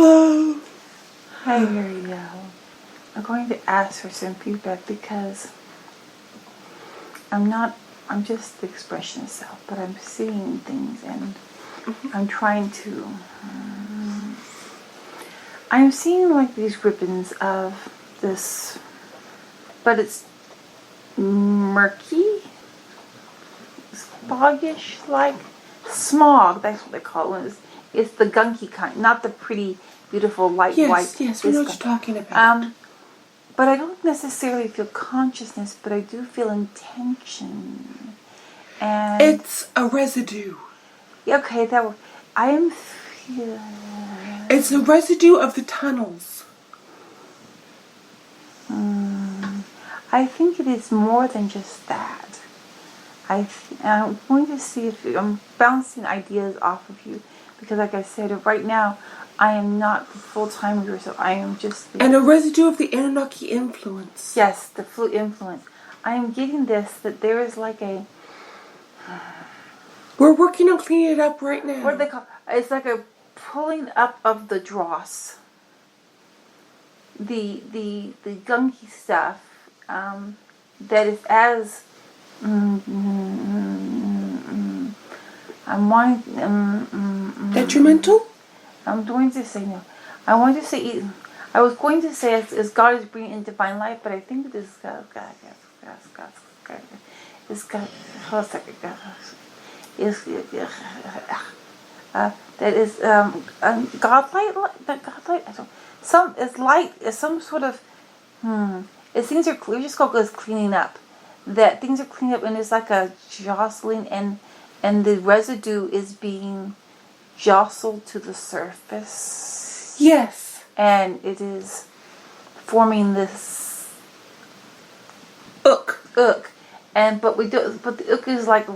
Hello. Hi, Uriel. I'm going to ask for some feedback because I'm just the expression of self, but I'm seeing things and I'm trying to, I'm seeing like these ribbons of this, but it's murky, foggish, like smog, that's what they call it. It's the gunky kind, not the pretty, beautiful, light white. Yes, we know what you're talking about. But I don't necessarily feel consciousness, but I do feel intention. And It's a residue. okay, I am feeling. It's a residue of the tunnels. I think it is more than just that. I'm going to see if I'm bouncing ideas off of you because, like I said, right now I am not the full-time leader, so I am just And a residue of the Annunaki influence. Yes, the flu influence. I am getting this, that there is like a... We're working on cleaning it up right now. What do they call it? It's like a pulling up of the dross. The gunky stuff that is as... I'm wanting... Detrimental? I'm going to say no. I want to say... I was going to say as God is bringing in divine life, but I think it is God. It's God. Hold a second. That is God light. God light. It's light. It's some sort of. It's things are. We just call it cleaning up. That things are cleaning up, and it's like a jostling, and the residue is being jostled to the surface. Yes. And it is forming this Ook. but the ook is like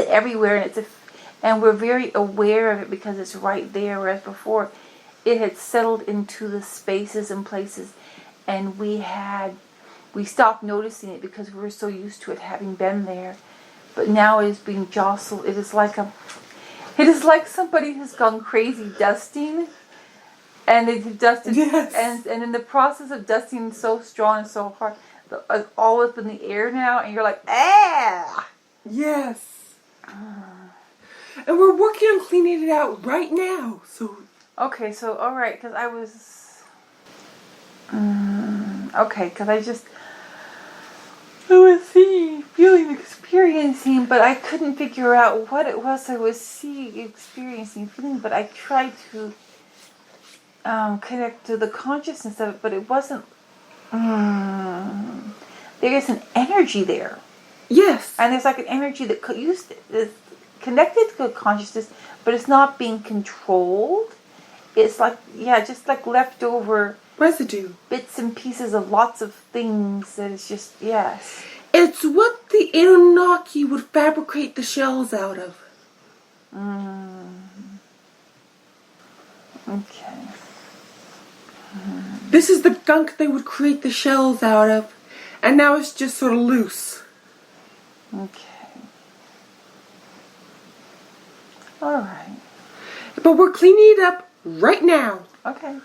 everywhere, and and we're very aware of it because it's right there. Whereas before, it had settled into the spaces and places, and we stopped noticing it because we were so used to it having been there. But now it is being jostled. It is like somebody who's gone crazy dusting. And they've dusted, yes. and in the process of dusting so strong and so hard, it's all up in the air now, and you're like, ah! Yes. And we're working on cleaning it out right now, so... Okay, so, alright, because I was... because I was seeing, feeling, experiencing, but I couldn't figure out what it was I was seeing, experiencing, feeling, but I tried to... connect to the consciousness of it, but it wasn't. There is an energy there. Yes. And there's like an energy that is connected to consciousness, but it's not being controlled. It's like, just like leftover residue. Bits and pieces of lots of things that is just, yes. It's what the Annunaki would fabricate the shells out of. Okay. This is the gunk they would create the shells out of, and now it's just sort of loose. Okay. Alright. But we're cleaning it up right now. Okay.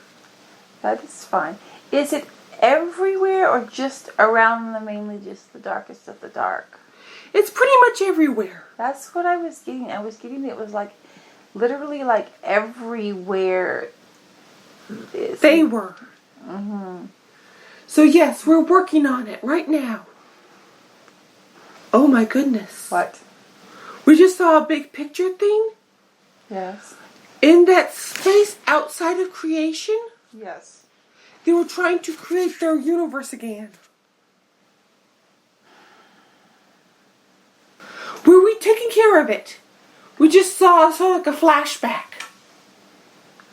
That is fine. Is it everywhere or just around mainly just the darkest of the dark? It's pretty much everywhere. That's what I was getting. I was getting it was like literally like everywhere. They were. So yes, we're working on it right now. Oh my goodness. What? We just saw a big picture thing. Yes. In that space outside of creation. Yes. They were trying to create their universe again. Were we taking care of it? We just saw like a flashback.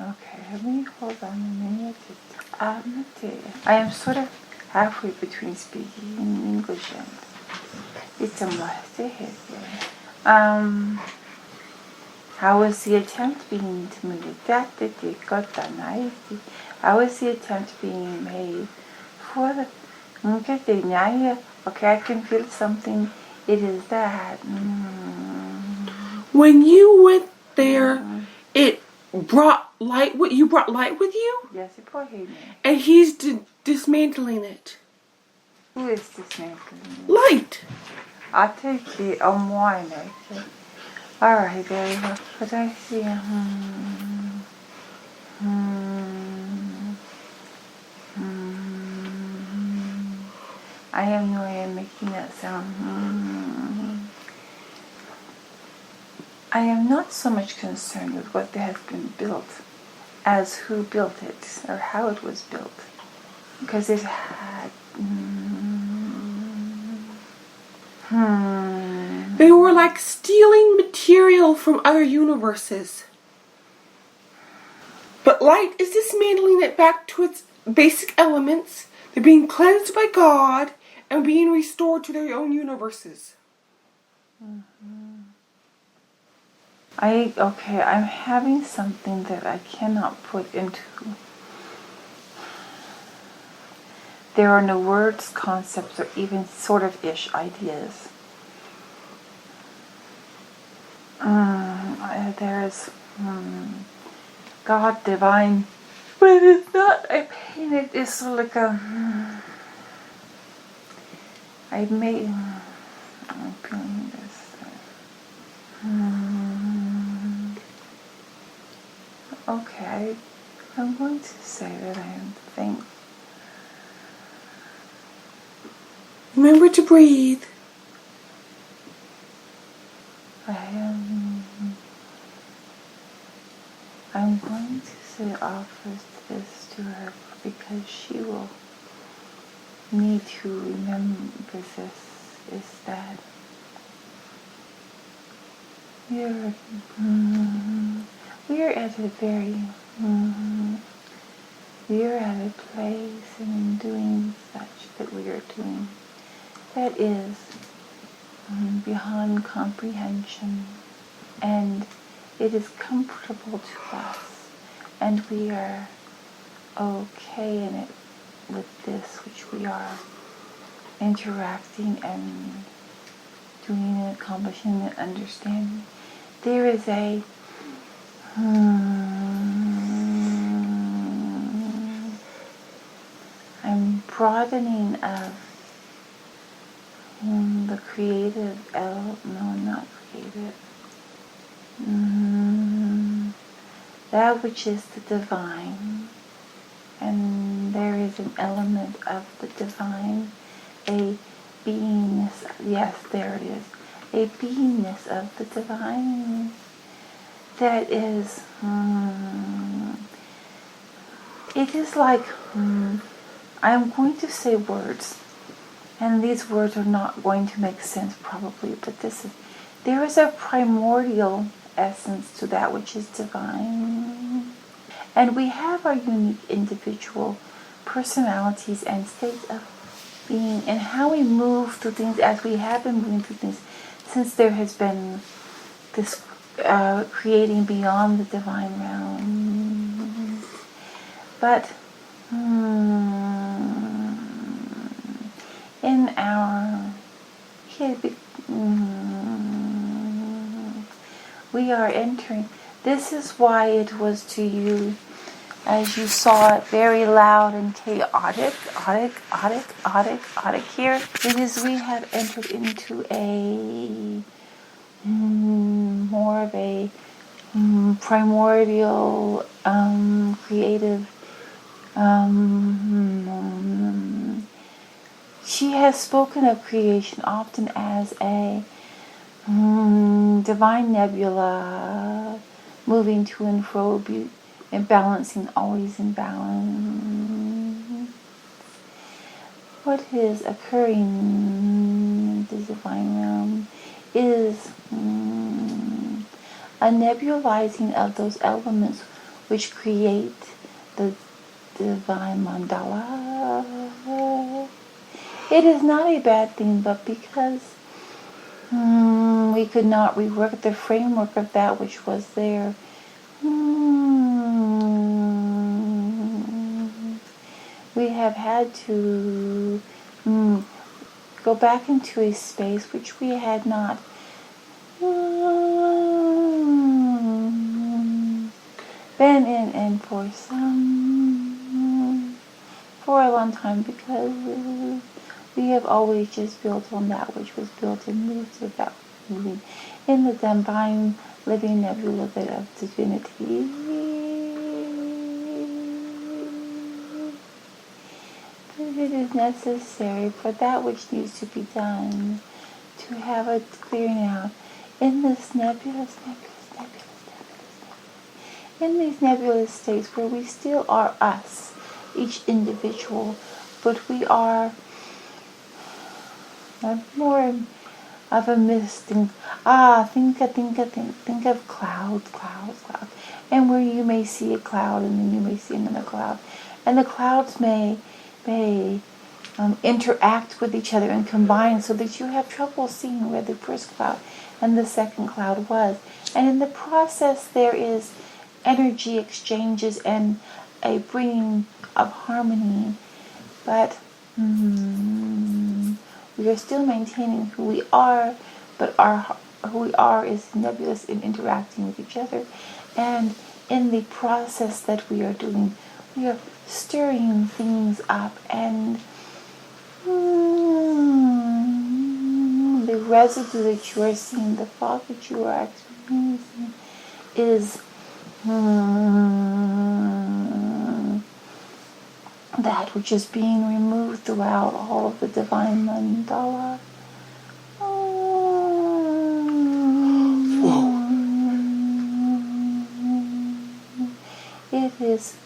Okay, let me hold on a minute. I am sort of halfway between speaking English and it's a must. How was the attempt being made? How was the attempt being made for the okay, I can feel something. It is that. When you went there, it brought light. What you brought light with you, Yes, you brought him. and he's dismantling it. Who is dismantling? Light. I take the wine. All right, baby. But I see. I have no way of making that sound. I am not so much concerned with what has been built as who built it or how it was built. Because it had... They were like stealing material from other universes. But light is dismantling it back to its basic elements. They're being cleansed by God and being restored to their own universes. I'm having something that I cannot put into. There are no words, concepts, or even sort of ish ideas. There is God, divine, but it's not. I painted it's sort of like a. I made. I'm feeling this. Okay, I'm going to say that I think. Remember to breathe. I'm going to say offers this to her because she will need to remember this, is that we are at a place in doing such that we are doing that is beyond comprehension, and it is comfortable to us, and we are okay in it with this which we are interacting and doing and accomplishing and understanding. There is a I'm broadening of the creative not creative. That which is the divine. And there is an element of the divine, a beingness, yes, there it is, a beingness of the divine that is, it is like, I'm going to say words, and these words are not going to make sense probably, but there is a primordial essence to that which is divine. And we have our unique individual personalities and states of being, and how we move through things as we have been moving through things since there has been this creating beyond the divine realm. But in our we are entering. This is why it was to you, as you saw it, very loud and chaotic here. It is we have entered into a more of a primordial, creative. She has spoken of creation often as a divine nebula, moving to and fro, and balancing, always in balance. What is occurring in the divine realm is a nebulizing of those elements which create the divine mandala. It is not a bad thing, but because we could not rework the framework of that which was there, we have had to go back into a space which we had not been in and for a long time, because we have always just built on that which was built and moved without moving in the divine living nebula of divinity. But it is necessary for that which needs to be done to have a clearing out in this nebulous, in these nebulous states where we still are us, each individual, but we are more of a mist. Think of clouds, and where you may see a cloud and then you may see another cloud, and the clouds may interact with each other and combine so that you have trouble seeing where the first cloud and the second cloud was. And in the process there is energy exchanges and a bringing of harmony, but we are still maintaining who we are, but who we are is nebulous in interacting with each other. And in the process that we are doing, we are stirring things up, and the residue that you are seeing, the fog that you are experiencing, is that which is being removed throughout all of the divine mandala. It is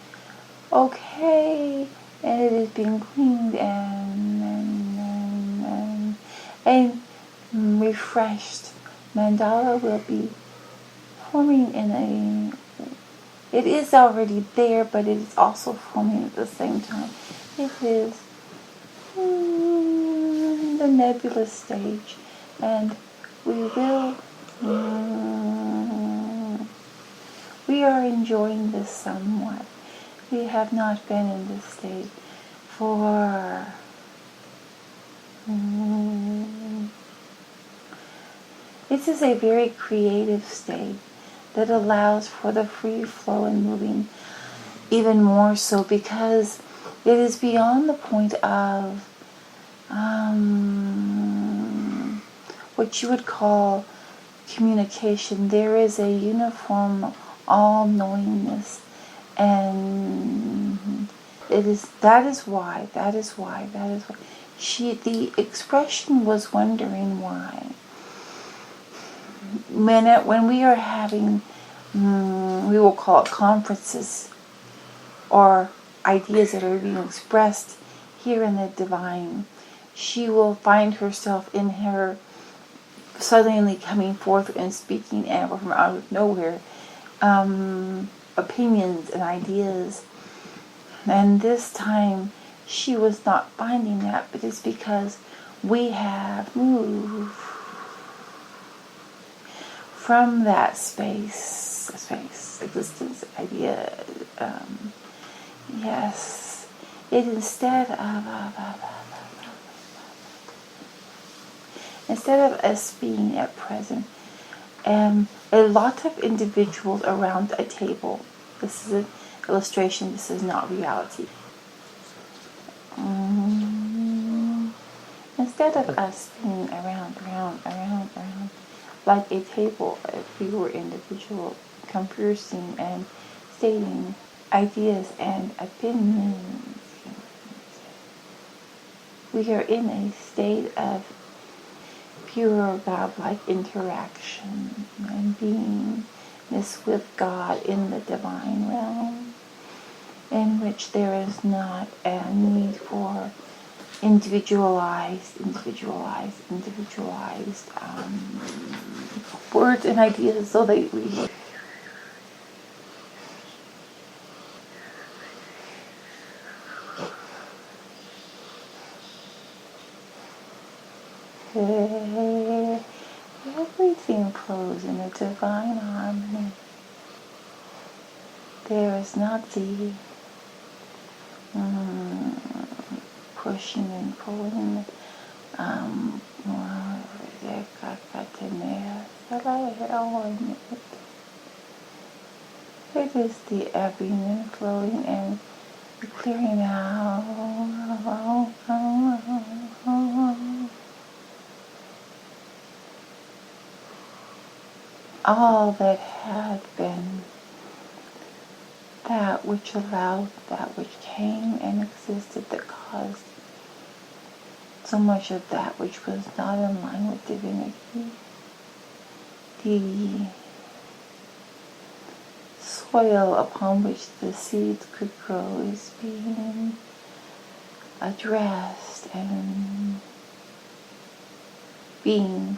okay, and it is being cleaned and refreshed. Mandala will be forming it is already there, but it is also forming at the same time. It is the nebulous stage, and we are enjoying this somewhat. We have not been in this state for this is a very creative state that allows for the free flow and moving even more so, because it is beyond the point of what you would call communication. There is a uniform all-knowingness, and that is why the expression was wondering why. When we are having, we will call it conferences, or ideas that are being expressed here in the divine, she will find herself in her suddenly coming forth and speaking from out of nowhere, opinions and ideas. And this time she was not finding that, but it's because we have moved from that space, existence, idea. Yes, it instead of us being at present, a lot of individuals around a table. This is an illustration. This is not reality. Instead of us being around, like a table, if we were individual, conversing and stating ideas and opinions, we are in a state of pure God-like interaction and beingness with God in the divine realm, in which there is not a need for individualized words and ideas, so that we everything flows in a divine harmony. There is not the pushing and pulling. It is the ebbing and flowing and the clearing out. All that had been, that which allowed, that which came and existed, that caused so much of that which was not in line with divinity. The soil upon which the seeds could grow is being addressed and being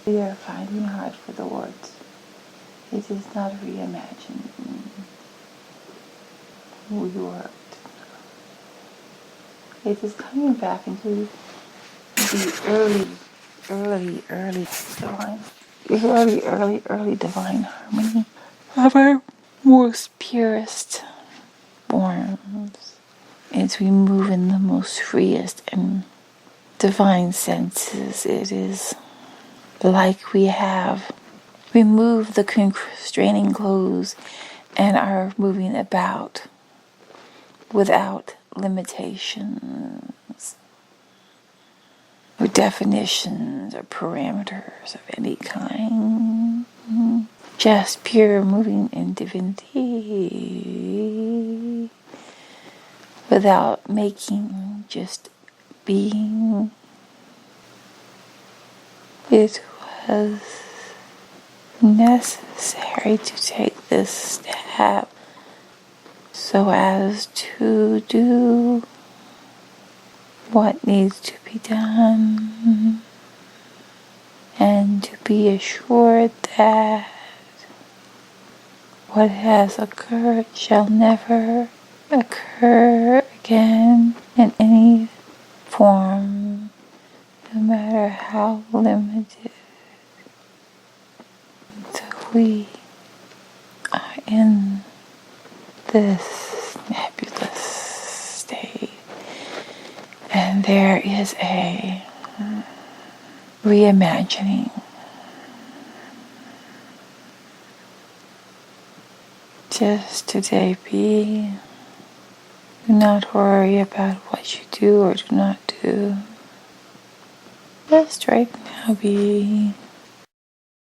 we are finding hard for the words. It is not reimagined. We worked. It is coming back into the early divine harmony of our most purest forms as we move in the most freest and divine senses. It is like we have removed the constraining clothes and are moving about without limitations or definitions or parameters of any kind. Just pure moving in divinity without making, just being. It was necessary to take this step so as to do what needs to be done and to be assured that what has occurred shall never occur again in any form, no matter how limited. So we are in this nebulous state, and there is a reimagining. Just today be. Do not worry about what you do or do not do. Just right now be.